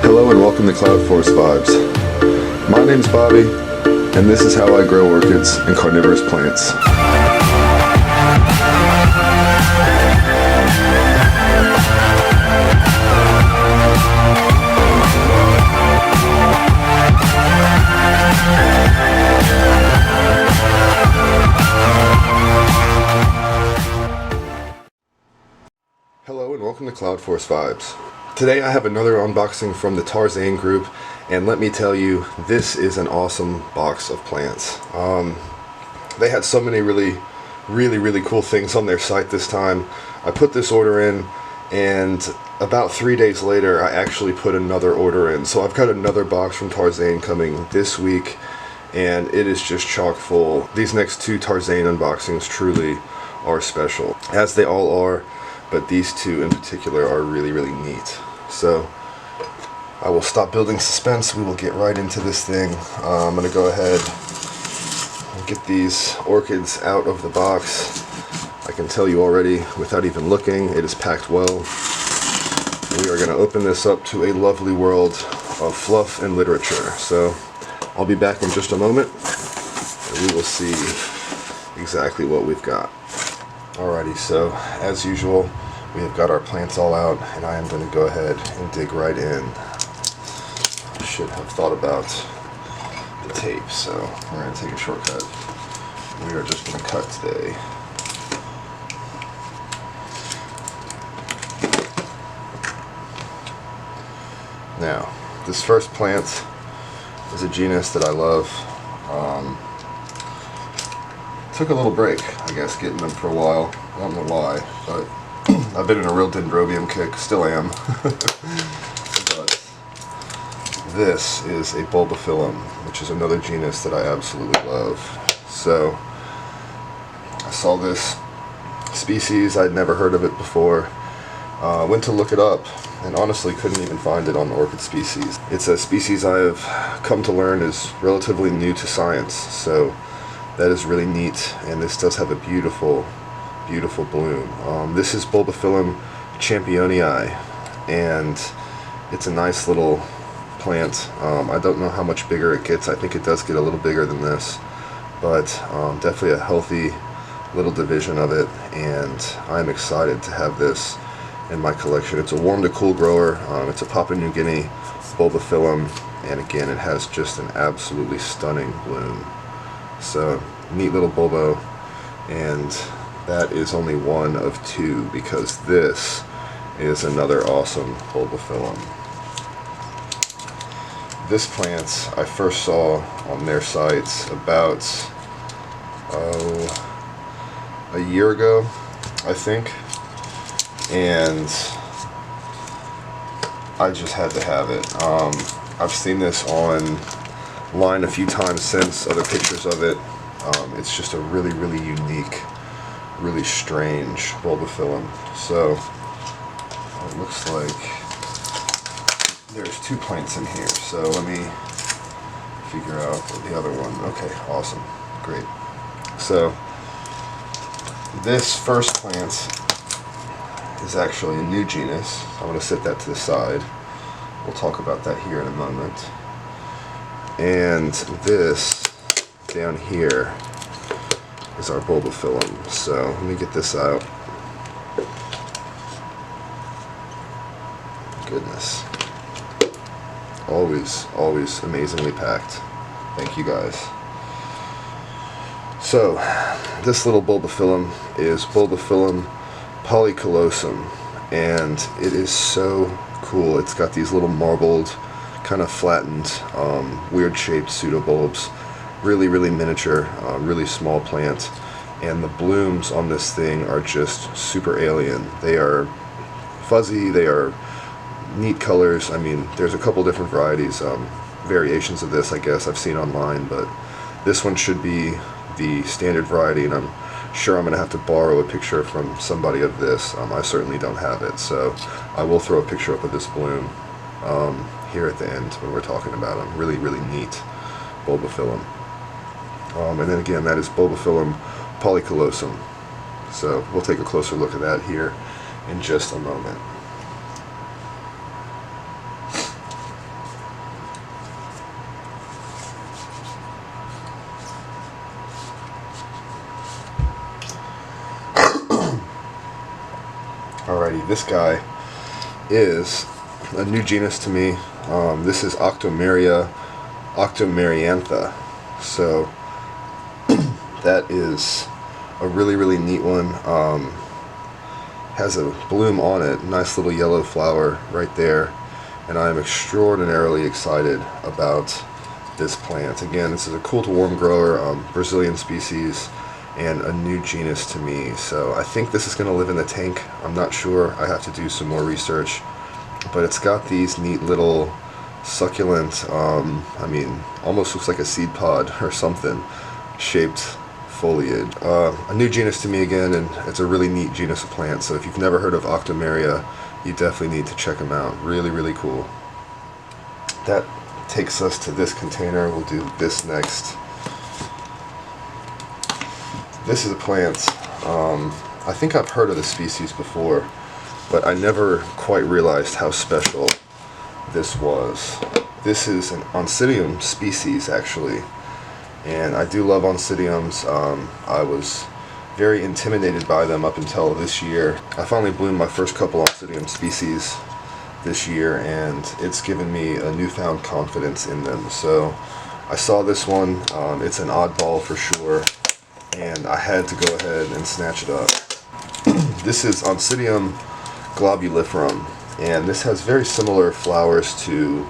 Hello and welcome to Cloud Forest Vibes. My name's Bobby, and this is how I grow orchids and carnivorous plants. Hello and welcome to Cloud Forest Vibes. Today I have another unboxing from the Tarzane group, and let me tell you, this is an awesome box of plants. They had so many really cool things on their site this time. I put this order in, and about 3 days later I actually put another order in. So I've got another box from Tarzane coming this week, and it is just chock full. These next two Tarzane unboxings truly are special, as they all are, but these two in particular are really neat. So I will stop building suspense. We will get right into this thing. I'm going to go ahead and get these orchids out of the box. I can tell you already, without even looking, it is packed well. We are going to open this up to a lovely world of fluff and literature. So I'll be back in just a moment, and we will see exactly what we've got. Alrighty, so as usual, we have got our plants all out, and I am going to go ahead and dig right in. I should have thought about the tape, so we're going to take a shortcut. We are just going to cut today. Now, this first plant is a genus that I love. Took a little break, I guess, getting them for a while. I don't know why, but I've been in a real dendrobium kick, still am. But this is a BULBOPHYLLUM, which is another genus that I absolutely love. So I saw this species, I'd never heard of it before. Went to look it up, and honestly couldn't even find it on Orchid Species. It's a species I have come to learn is relatively new to science, so that is really neat, and this does have a beautiful bloom. This is BULBOPHYLLUM CHAMPIONII, and it's a nice little plant. I don't know how much bigger it gets. I think it does get a little bigger than this, but definitely a healthy little division of it, and I'm excited to have this in my collection. It's a warm to cool grower. It's a Papua New Guinea BULBOPHYLLUM, and again, it has just an absolutely stunning bloom. So, neat little bulbo, and that is only one of two, because this is another awesome BULBOPHYLLUM. This plant I first saw on their sites about a year ago, I think, and I just had to have it. I've seen this online a few times since, other pictures of it. It's just a really unique, really strange BULBOPHYLLUM. So it looks like there's two plants in here, so let me figure out the other one. Okay, awesome, great. So this first plant is actually a new genus. I'm going to set that to the side. We'll talk about that here in a moment. And this down here is our BULBOPHYLLUM. So let me get this out. Goodness. Always amazingly packed. Thank you guys. So this little BULBOPHYLLUM is BULBOPHYLLUM POLLICULOSUM, and it is so cool. It's got these little marbled, kind of flattened, weird shaped pseudobulbs. Really miniature, really small plant, and the blooms on this thing are just super alien. They are fuzzy, they are neat colors. I mean, there's a couple different varieties, variations of this I guess I've seen online, but this one should be the standard variety, and I'm sure I'm going to have to borrow a picture from somebody of this. I certainly don't have it, so I will throw a picture up of this bloom here at the end when we're talking about them. Really neat BULBOPHYLLUM. And then again, that is BULBOPHYLLUM POLLICULOSUM. So we'll take a closer look at that here in just a moment. pretty. This guy is a new genus to me. This is Octomeria, octomeriantha. So that is a really neat one. Has a bloom on it, nice little yellow flower right there, and I'm extraordinarily excited about this plant. Again, this is a cool to warm grower, Brazilian species, and a new genus to me. So I think this is going to live in the tank. I'm not sure. I have to do some more research, but it's got these neat little succulent, I mean, almost looks like a seed pod or something, shaped foliage. A new genus to me again, and it's a really neat genus of plants. So if you've never heard of Octomeria, you definitely need to check them out. Really cool. That takes us to this container. We'll do this next. This is a plant. I think I've heard of the species before, but I never quite realized how special this was. This is an Oncidium species, actually. And I do love Oncidiums. I was very intimidated by them up until this year. I finally bloomed my first couple Oncidium species this year, and it's given me a newfound confidence in them. So I saw this one. It's an oddball for sure, and I had to go ahead and snatch it up. This is Oncidium globuliferum, and this has very similar flowers to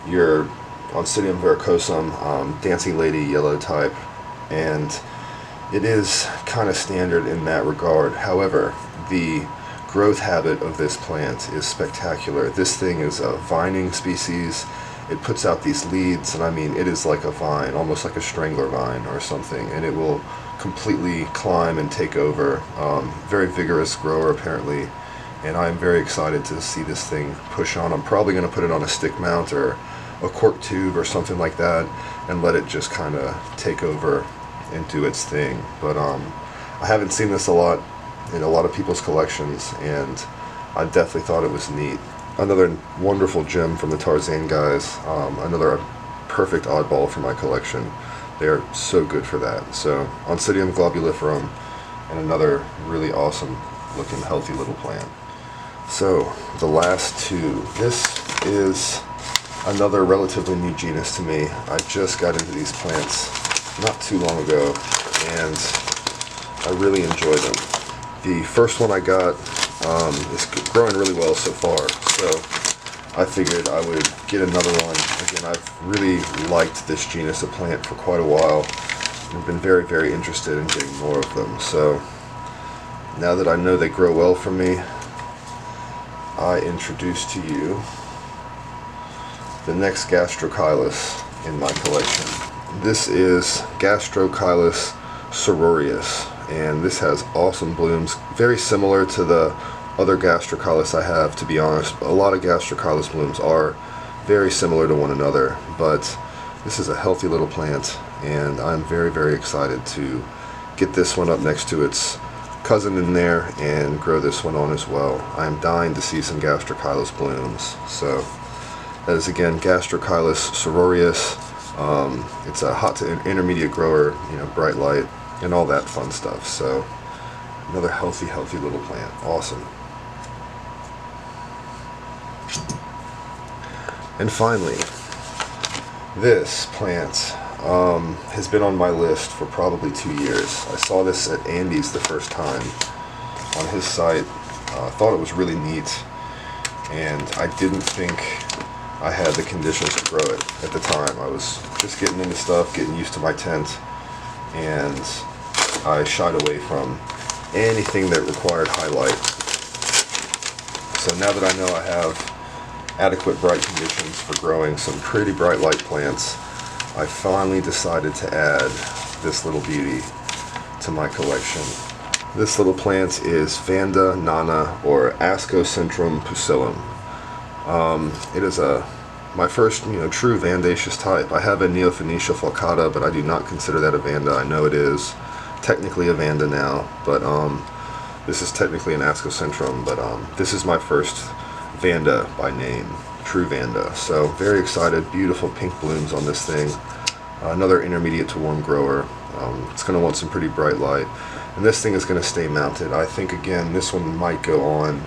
your Oncidium verrucosum, dancing lady yellow type, and it is kind of standard in that regard. However, the growth habit of this plant is spectacular. This thing is a vining species. It puts out these leads, and I mean, it is like a vine, almost like a strangler vine or something, and it will completely climb and take over. Very vigorous grower apparently, and I'm very excited to see this thing push on. I'm probably going to put it on a stick mount or a cork tube or something like that and let it just kind of take over and do its thing. But I haven't seen this a lot in a lot of people's collections, and I definitely thought it was neat. Another wonderful gem from the Tarzane guys, another perfect oddball for my collection. They're so good for that. So Oncidium globuliferum, and another really awesome looking healthy little plant. So the last two. This is another relatively new genus to me. I just got into these plants not too long ago, and I really enjoy them. The first one I got is growing really well so far, so I figured I would get another one. Again, I've really liked this genus of plant for quite a while. I've been very interested in getting more of them. So now that I know they grow well for me, I introduce to you the next Gastrochilus in my collection. This is Gastrochilus sororius, and this has awesome blooms, very similar to the other Gastrochilus I have, to be honest. A lot of Gastrochilus blooms are very similar to one another, but this is a healthy little plant, and I'm very excited to get this one up next to its cousin in there and grow this one on as well. I'm dying to see some Gastrochilus blooms. So that is again Gastrochilus sororius. It's a hot to intermediate grower, you know, bright light and all that fun stuff. So another healthy little plant. Awesome. And finally, this plant has been on my list for probably 2 years. I saw this at Andy's the first time on his site. Thought it was really neat, and I didn't think I had the conditions to grow it at the time. I was just getting into stuff, getting used to my tent, and I shied away from anything that required highlight. So now that I know I have adequate bright conditions for growing some pretty bright light plants, I finally decided to add this little beauty to my collection. This little plant is Vanda nana, or Ascocentrum pusillum. It is my first, true Vandaceous type. I have a Neophonetia falcata, but I do not consider that a Vanda. I know it is technically a Vanda now, but this is technically an Ascocentrum, but this is my first Vanda by name, true Vanda. So very excited. Beautiful pink blooms on this thing. Another intermediate to warm grower. It's going to want some pretty bright light, and this thing is going to stay mounted. I think again this one might go on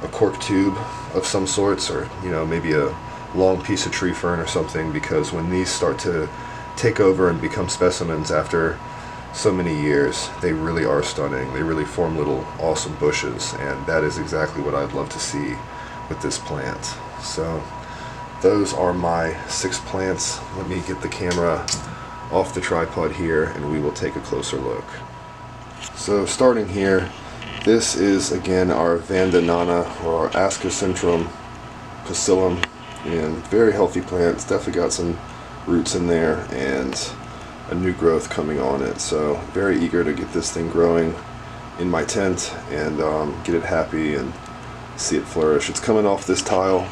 a cork tube of some sorts, or maybe a long piece of tree fern or something, because when these start to take over and become specimens after so many years, they really are stunning. They really form little awesome bushes, and that is exactly what I'd love to see with this plant. So those are my 6 plants. Let me get the camera off the tripod here and we will take a closer look. So starting here, this is again our Vanda or our Ascocentrum pusillum, and very healthy plant. It's definitely got some roots in there and a new growth coming on it. So very eager to get this thing growing in my tent and get it happy and see it flourish. It's coming off this tile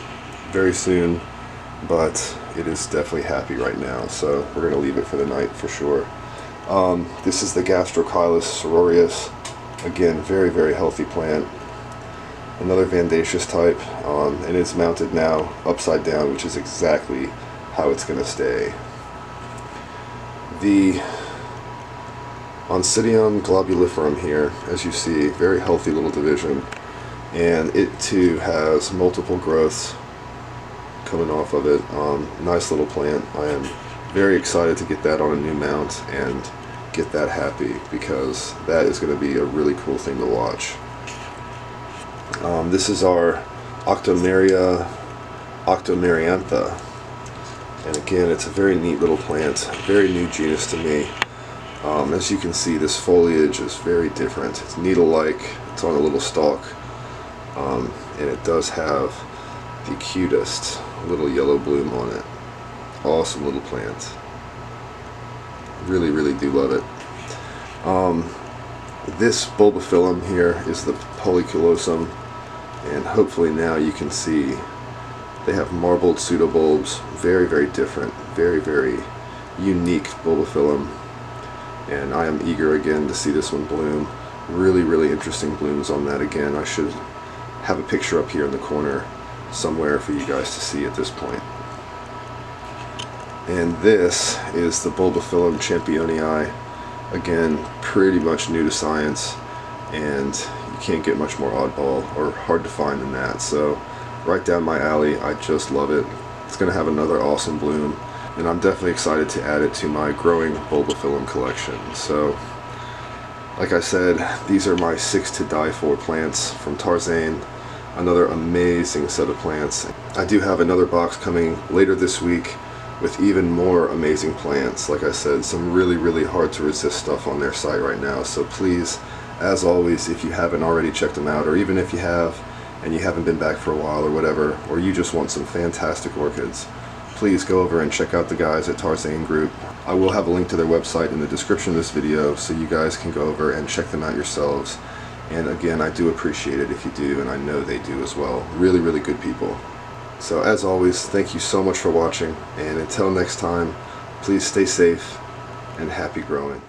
very soon, but it is definitely happy right now, so we're going to leave it for the night for sure. This is the Gastrochilus sororius. Again, very, very healthy plant. Another vandaceous type, and it's mounted now upside down, which is exactly how it's going to stay. The Oncidium globuliferum here, as you see, very healthy little division, and it too has multiple growths coming off of it. Nice little plant. I am very excited to get that on a new mount and get that happy, because that is going to be a really cool thing to watch. This is our Octomeria, octomeriantha, and again, it's a very neat little plant, very new genus to me. As you can see, this foliage is very different. It's needle-like, it's on a little stalk, and it does have the cutest little yellow bloom on it. Awesome little plant. Really, really do love it. This BULBOPHYLLUM here is the POLLICULOSUM, and hopefully now you can see they have marbled pseudobulbs. Very, very different, very, very unique BULBOPHYLLUM, and I am eager again to see this one bloom. Really, really interesting blooms on that again. I should have a picture up here in the corner somewhere for you guys to see at this point. And this is the BULBOPHYLLUM CHAMPIONII. Again, pretty much new to science, and you can't get much more oddball or hard to find than that. So right down my alley. I just love it. It's going to have another awesome bloom, and I'm definitely excited to add it to my growing BULBOPHYLLUM collection. So like I said, these are my 6 to die for plants from Tarzane. Another amazing set of plants. I do have another box coming later this week with even more amazing plants. Like I said, some really, really hard to resist stuff on their site right now. So please, as always, if you haven't already checked them out, or even if you have and you haven't been back for a while or whatever, or you just want some fantastic orchids, please go over and check out the guys at Tarzane Group. I will have a link to their website in the description of this video, so you guys can go over and check them out yourselves. And again, I do appreciate it if you do, and I know they do as well. Really, really good people. So as always, thank you so much for watching, and until next time, please stay safe and happy growing.